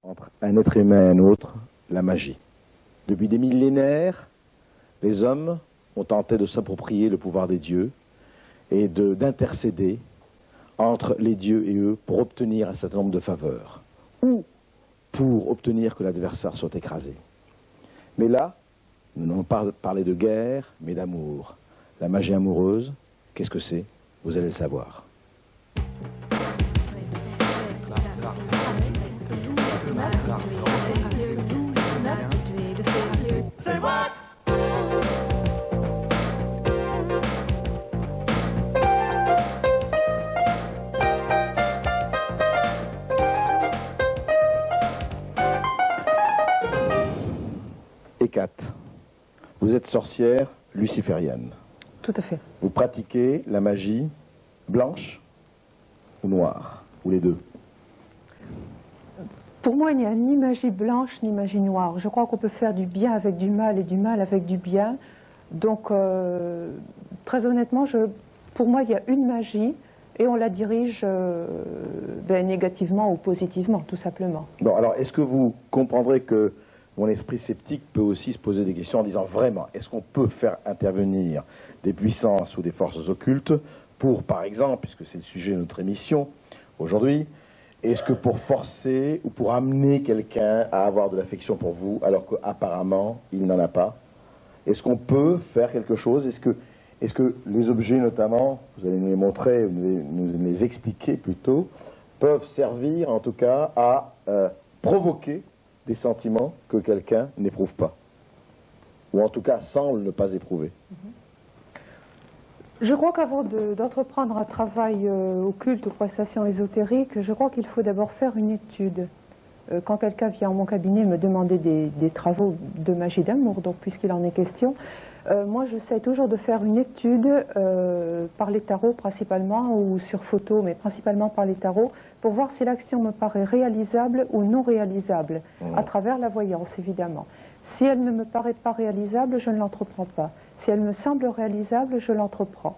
Entre un être humain et un autre, la magie. Depuis des millénaires, les hommes ont tenté de s'approprier le pouvoir des dieux et d'intercéder entre les dieux et eux pour obtenir un certain nombre de faveurs, ou pour obtenir que l'adversaire soit écrasé. Mais là, nous n'allons pas parler de guerre, mais d'amour. La magie amoureuse, qu'est-ce que c'est? Vous allez le savoir. Hécate, vous êtes sorcière luciférienne. Tout à fait. Vous pratiquez la magie blanche ou noire, ou les deux? Pour moi, il n'y a ni magie blanche ni magie noire. Je crois qu'on peut faire du bien avec du mal et du mal avec du bien. Donc, très honnêtement, pour moi, il y a une magie et on la dirige négativement ou positivement, tout simplement. Bon, alors, est-ce que vous comprendrez que mon esprit sceptique peut aussi se poser des questions en disant vraiment, est-ce qu'on peut faire intervenir des puissances ou des forces occultes pour, par exemple, puisque c'est le sujet de notre émission aujourd'hui, est-ce que pour forcer ou pour amener quelqu'un à avoir de l'affection pour vous alors qu'apparemment il n'en a pas? Est-ce qu'on peut faire quelque chose? Est-ce que les objets notamment, vous allez nous les montrer, nous les expliquer plutôt, peuvent servir en tout cas à provoquer des sentiments que quelqu'un n'éprouve pas, ou en tout cas semble ne pas éprouver? Je crois qu'avant d'entreprendre un travail occulte ou prestation ésotérique, je crois qu'il faut d'abord faire une étude. Quand quelqu'un vient en mon cabinet me demander des travaux de magie d'amour, donc puisqu'il en est question, moi j'essaie toujours de faire une étude par les tarots principalement, ou sur photo, mais principalement par les tarots, pour voir si l'action me paraît réalisable ou non réalisable, à travers la voyance évidemment. Si elle ne me paraît pas réalisable, je ne l'entreprends pas. Si elle me semble réalisable, je l'entreprends.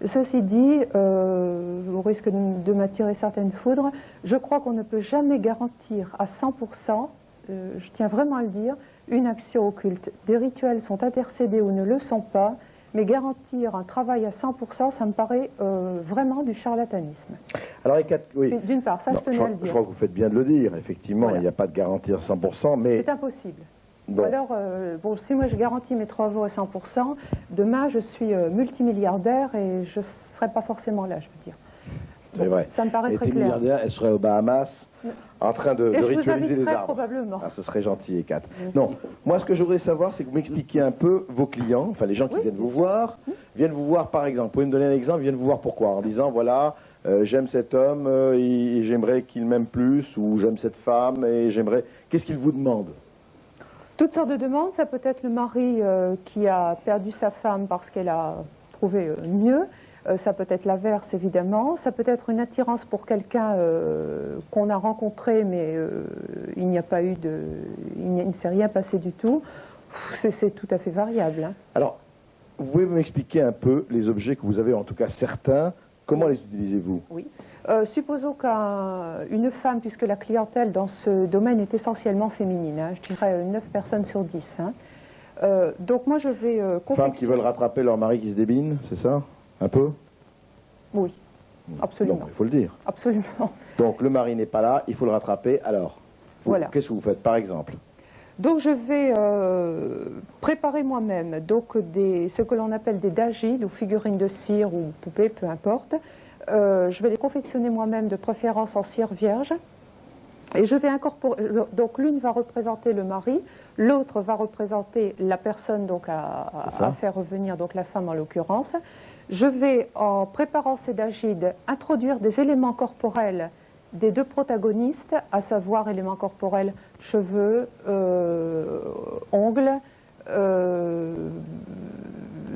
Ceci dit, au risque de m'attirer certaines foudres, je crois qu'on ne peut jamais garantir à 100%, je tiens vraiment à le dire, une action occulte. Des rituels sont intercédés ou ne le sont pas, mais garantir un travail à 100%, ça me paraît vraiment du charlatanisme. Alors, Hécate, oui. D'une part, ça je tenais à le dire. Je crois que vous faites bien de le dire, effectivement, Voilà. Il n'y a pas de garantie à 100%, mais... C'est impossible. Bon. Alors, bon, si moi je garantis mes travaux à 100%, demain je suis multimilliardaire et je ne serai pas forcément là, je veux dire. C'est vrai. Ça me paraît très clair. Milliardaire, elle serait aux Bahamas, en train de ritualiser les arbres. Probablement. Ah, ce serait gentil, Hécate. Non, moi ce que je voudrais savoir, c'est que vous m'expliquiez un peu vos clients, enfin les gens qui viennent vous voir, viennent vous voir par exemple. Vous pouvez me donner un exemple, viennent vous voir pourquoi? En disant, voilà, j'aime cet homme et j'aimerais qu'il m'aime plus, ou j'aime cette femme et j'aimerais... Qu'est-ce qu'ils vous demandent? Toutes sortes de demandes. Ça peut être le mari qui a perdu sa femme parce qu'elle a trouvé mieux. Ça peut être l'inverse, évidemment. Ça peut être une attirance pour quelqu'un qu'on a rencontré, mais il n'y a pas eu de... il ne s'est rien passé du tout. C'est tout à fait variable. Hein. Alors, vous pouvez m'expliquer un peu les objets que vous avez, en tout cas certains, comment les utilisez-vous? Oui. Supposons qu'une femme, puisque la clientèle dans ce domaine est essentiellement féminine, hein, je dirais 9 personnes sur 10. Hein. Donc moi je vais confectionner... Femmes qui veulent rattraper leur mari qui se débine, c'est ça? Un peu? Oui, absolument. Donc, il faut le dire. Absolument. Donc le mari n'est pas là, il faut le rattraper, alors voilà. Qu'est-ce que vous faites par exemple? Donc je vais préparer moi-même ce que l'on appelle des dagides ou figurines de cire ou poupées, peu importe. Je vais les confectionner moi-même, de préférence en cire vierge. Et je vais incorporer, donc l'une va représenter le mari, l'autre va représenter la personne donc à faire revenir, donc la femme en l'occurrence. Je vais, en préparant ces dagides, introduire des éléments corporels des deux protagonistes, à savoir éléments corporels, cheveux, ongles,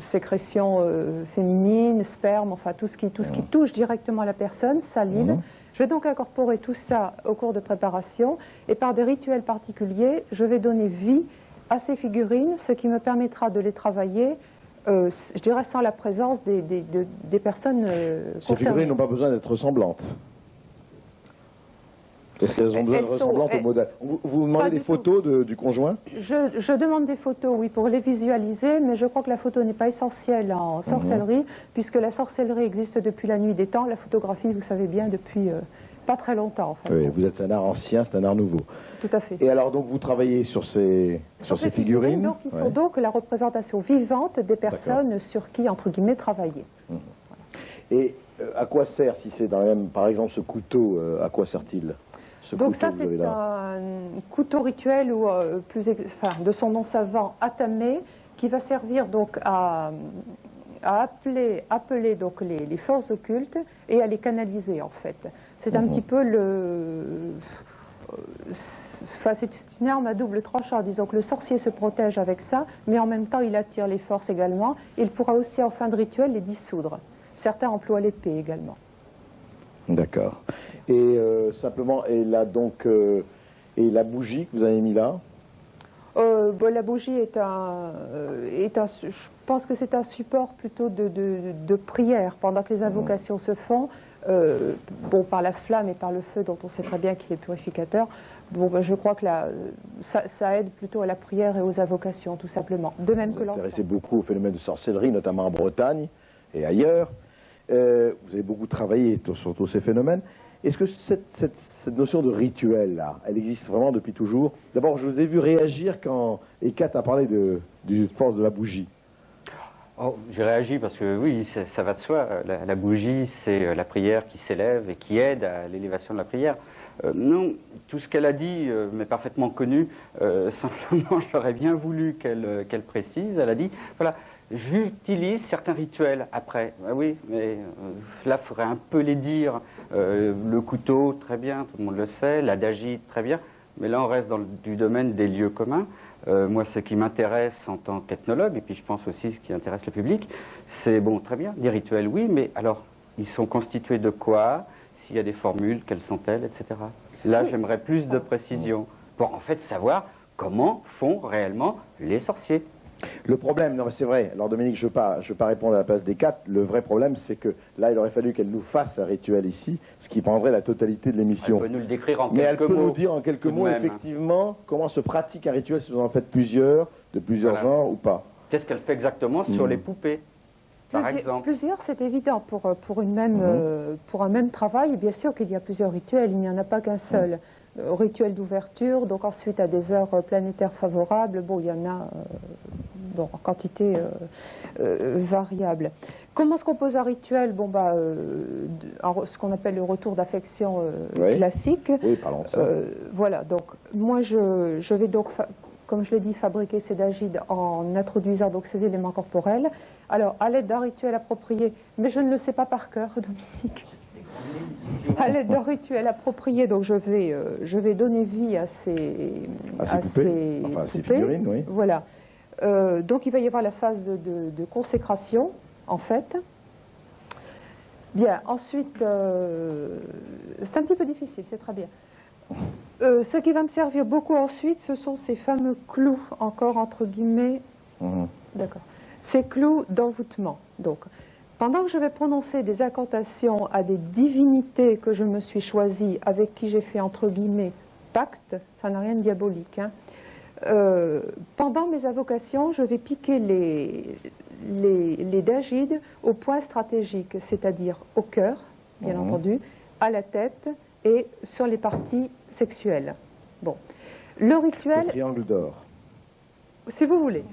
sécrétions féminines, sperme, enfin tout ce qui touche directement à la personne, salive. Je vais donc incorporer tout ça au cours de préparation et par des rituels particuliers, je vais donner vie à ces figurines, ce qui me permettra de les travailler, je dirais sans la présence des personnes Ces figurines n'ont pas besoin d'être ressemblantes. Est-ce qu'elles ont besoin de ressemblantes au modèle? Vous demandez des photos du conjoint? Je demande des photos, oui, pour les visualiser, mais je crois que la photo n'est pas essentielle en sorcellerie, puisque la sorcellerie existe depuis la nuit des temps, la photographie, vous savez bien, depuis pas très longtemps. En fait. Oui, vous êtes un art ancien, c'est un art nouveau. Tout à fait. Et alors, donc, vous travaillez sur ces figurines donc, qui sont donc la représentation vivante des personnes sur qui, entre guillemets, travailler. Voilà. Et à quoi sert, si c'est dans la même, par exemple, ce couteau, à quoi sert-il? Donc ça, c'est un couteau rituel ou de son nom savant, atamé, qui va servir donc à appeler donc les forces occultes et à les canaliser en fait. C'est un petit peu c'est une arme à double tranchant. Disons que le sorcier se protège avec ça, mais en même temps il attire les forces également. Il pourra aussi en fin de rituel les dissoudre. Certains emploient l'épée également. D'accord. Et simplement, et là donc, et la bougie que vous avez mis là? La bougie je pense que c'est un support plutôt de prière pendant que les invocations se font. Par la flamme et par le feu dont on sait très bien qu'il est purificateur. Je crois que ça aide plutôt à la prière et aux invocations, tout simplement. De même que l'encens. Vous vous intéressez beaucoup au phénomène de sorcellerie, notamment en Bretagne et ailleurs. Vous avez beaucoup travaillé sur tous ces phénomènes. Est-ce que cette notion de rituel-là, elle existe vraiment depuis toujours? D'abord, je vous ai vu réagir quand Ekat a parlé du force de la bougie. Oh, j'ai réagi parce que oui, ça va de soi. La bougie, c'est la prière qui s'élève et qui aide à l'élévation de la prière. Non, tout ce qu'elle a dit m'est parfaitement connu. Simplement, j'aurais bien voulu qu'elle précise. Elle a dit, voilà, j'utilise certains rituels après. Ah oui, mais là, il faudrait un peu les dire. Le couteau, très bien, tout le monde le sait. L'adagite, très bien. Mais là, on reste dans du domaine des lieux communs. Moi, ce qui m'intéresse en tant qu'ethnologue, et puis je pense aussi ce qui intéresse le public, c'est, bon, très bien, des rituels, oui, mais alors, ils sont constitués de quoi? S'il y a des formules, quelles sont-elles, etc. Là, j'aimerais plus de précision pour, en fait, savoir comment font réellement les sorciers. Le problème, non, c'est vrai, alors Dominique, je ne veux pas répondre à la place des quatre. Le vrai problème, c'est que là, il aurait fallu qu'elle nous fasse un rituel ici, ce qui prendrait la totalité de l'émission. Elle peut nous le décrire en quelques mots. Mais elle peut nous dire en quelques mots, effectivement, comment se pratique un rituel, si vous en faites plusieurs, de plusieurs genres ou pas. Qu'est-ce qu'elle fait exactement sur les poupées, par exemple? Plusieurs, c'est évident. Pour un même travail, bien sûr qu'il y a plusieurs rituels, il n'y en a pas qu'un seul. Rituel d'ouverture, donc ensuite à des heures planétaires favorables, bon, il y en a en quantité variable. Comment se compose un rituel? Ce qu'on appelle le retour d'affection classique. Oui, parlons de ça. Voilà, donc moi je vais donc, comme je l'ai dit, fabriquer ces dagides en introduisant donc ces éléments corporels. Alors, à l'aide d'un rituel approprié, mais je ne le sais pas par cœur, Dominique. À l'aide d'un rituel approprié, donc je vais donner vie à ces figurines, oui. Voilà. Donc il va y avoir la phase de consécration, en fait. Bien, ensuite, c'est un petit peu difficile, c'est très bien. Ce qui va me servir beaucoup ensuite, ce sont ces fameux clous, encore entre guillemets. D'accord. Ces clous d'envoûtement. Donc, pendant que je vais prononcer des incantations à des divinités que je me suis choisies, avec qui j'ai fait entre guillemets pacte, ça n'a rien de diabolique. Hein. Pendant mes invocations, je vais piquer les dagides au point stratégique, c'est-à-dire au cœur, bien entendu, à la tête et sur les parties sexuelles. Bon, le rituel. Le triangle d'or. Si vous voulez.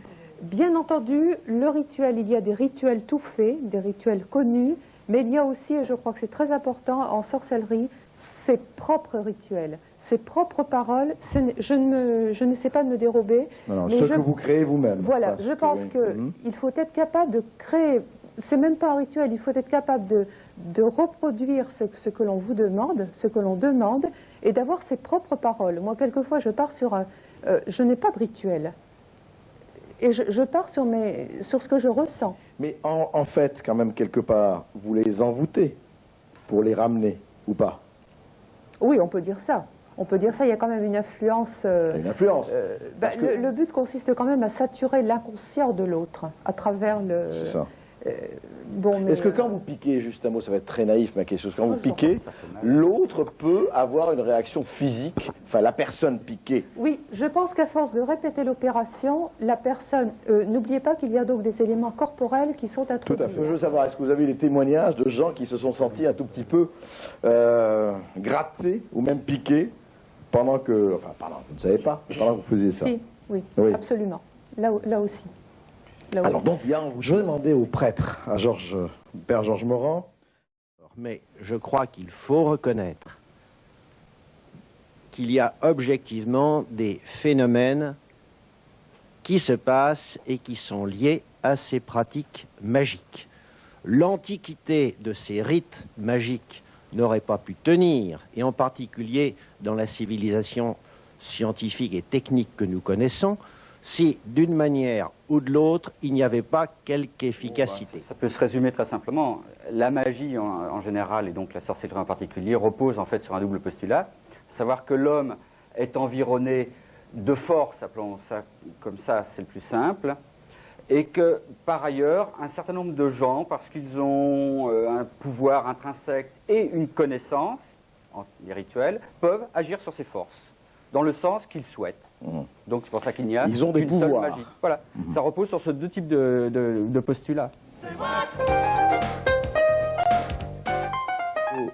Bien entendu, le rituel, il y a des rituels tout faits, des rituels connus, mais il y a aussi, et je crois que c'est très important en sorcellerie, ses propres rituels, ses propres paroles. Je n'essaie pas de me dérober. Non, ce que vous créez vous-même. Voilà, je pense qu'il faut être capable de créer, c'est même pas un rituel, il faut être capable de reproduire ce que l'on vous demande, ce que l'on demande, et d'avoir ses propres paroles. Moi, quelquefois, je pars sur je n'ai pas de rituel. Et je pars sur ce que je ressens. Mais en fait, quand même, quelque part, vous les envoûtez pour les ramener, ou pas? Oui, on peut dire ça. On peut dire ça, il y a quand même une influence. Une influence. Le but consiste quand même à saturer l'inconscient de l'autre à travers le. C'est ça. Bon, mais, Est-ce que quand vous piquez, juste un mot, ça va être très naïf ma question, quand vous piquez, l'autre peut avoir une réaction physique, enfin la personne piquée? Oui, je pense qu'à force de répéter l'opération, la personne, n'oubliez pas qu'il y a donc des éléments corporels qui sont introduits. Tout à fait. Je veux savoir, est-ce que vous avez des témoignages de gens qui se sont sentis un tout petit peu grattés ou même piqués pendant que, enfin vous ne savez pas, pendant que vous faisiez ça? Si, oui, Oui. absolument. Là aussi. Alors donc, je vais demander au prêtre, à Père Georges Morand. Mais je crois qu'il faut reconnaître qu'il y a objectivement des phénomènes qui se passent et qui sont liés à ces pratiques magiques. L'antiquité de ces rites magiques n'aurait pas pu tenir, et en particulier dans la civilisation scientifique et technique que nous connaissons, si, d'une manière ou de l'autre, il n'y avait pas quelque efficacité. Ça peut se résumer très simplement. La magie en général, et donc la sorcellerie en particulier, repose en fait sur un double postulat, savoir que l'homme est environné de force, appelons ça comme ça, c'est le plus simple, et que, par ailleurs, un certain nombre de gens, parce qu'ils ont un pouvoir intrinsèque et une connaissance, les rituels, peuvent agir sur ces forces, dans le sens qu'ils souhaitent. Donc c'est pour ça qu'il n'y a Ils ont des qu'une seule pouvoirs. magie. Voilà. Ça repose sur ce deux types de postulats.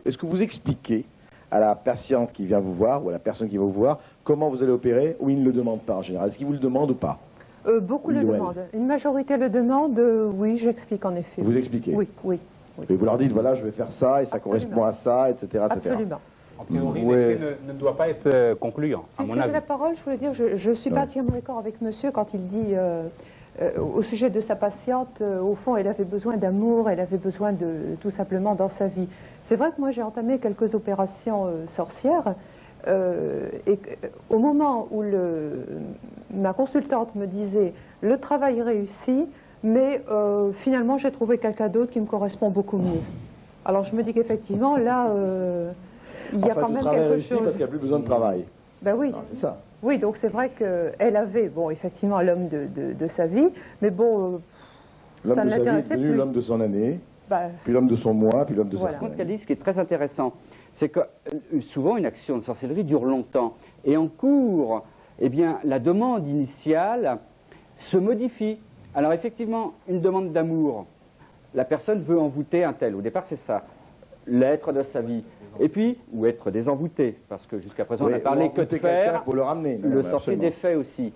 Est-ce que vous expliquez à la patiente qui vient vous voir, ou à la personne qui va vous voir, comment vous allez opérer, ou ils ne le demandent pas en général? Est-ce qu'ils vous le demandent ou pas? Beaucoup Oui, le ou elle. demandent. Une majorité le demande, oui, j'explique en effet. Vous expliquez? Oui, oui. Et vous leur dites, voilà, je vais faire ça, et ça Absolument. correspond à ça, etc. etc. Absolument. En théorie, Oui. l'effet ne doit pas être concluant, à Puisque mon j'ai avis. la parole, je voulais dire, je suis particulièrement d'accord avec monsieur quand il dit, au sujet de sa patiente, au fond, elle avait besoin d'amour, elle avait besoin de tout simplement dans sa vie. C'est vrai que moi, j'ai entamé quelques opérations sorcières, et au moment où ma consultante me disait, le travail réussit, mais finalement, j'ai trouvé quelqu'un d'autre qui me correspond beaucoup mieux. Alors, je me dis qu'effectivement, là... il y a quand même quelque réussi chose. parce qu'il n'y a plus besoin de travail. Ben oui. Ah, c'est ça. Oui, donc c'est vrai qu'elle avait, bon, effectivement, l'homme de sa vie, mais bon, L'homme ça de ne sa vie est l'intéressait devenu plus. l'homme de son année, Bah, puis l'homme de son mois, puis l'homme de Voilà. sa Par contre, semaine. qu'elle dit, ce qui est très intéressant, c'est que souvent une action de sorcellerie dure longtemps. Et en cours, eh bien, la demande initiale se modifie. Alors effectivement, une demande d'amour, la personne veut envoûter un tel. Au départ, c'est ça, l'être de sa vie. Et puis, ou être désenvoûté, parce que jusqu'à présent, on n'a parlé que de faire. Pour le ramener. Le sorcier des faits aussi.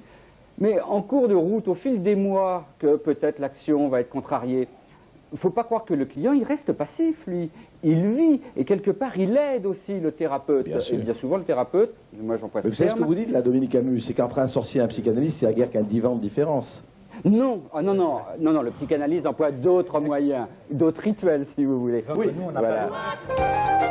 Mais en cours de route, au fil des mois, que peut-être l'action va être contrariée, il ne faut pas croire que le client, il reste passif, lui. Il vit, et quelque part, il aide aussi le thérapeute. Bien sûr. Et bien souvent, le thérapeute, moi j'emploie ce Vous savez ce que terme. vous dites, là, Dominique Camus, c'est qu'entre un sorcier et un psychanalyste, c'est la guerre qu'un divan de différence. Non, non, le psychanalyse emploie d'autres moyens, d'autres rituels, si vous voulez. Oui, nous, on n'a Voilà. pas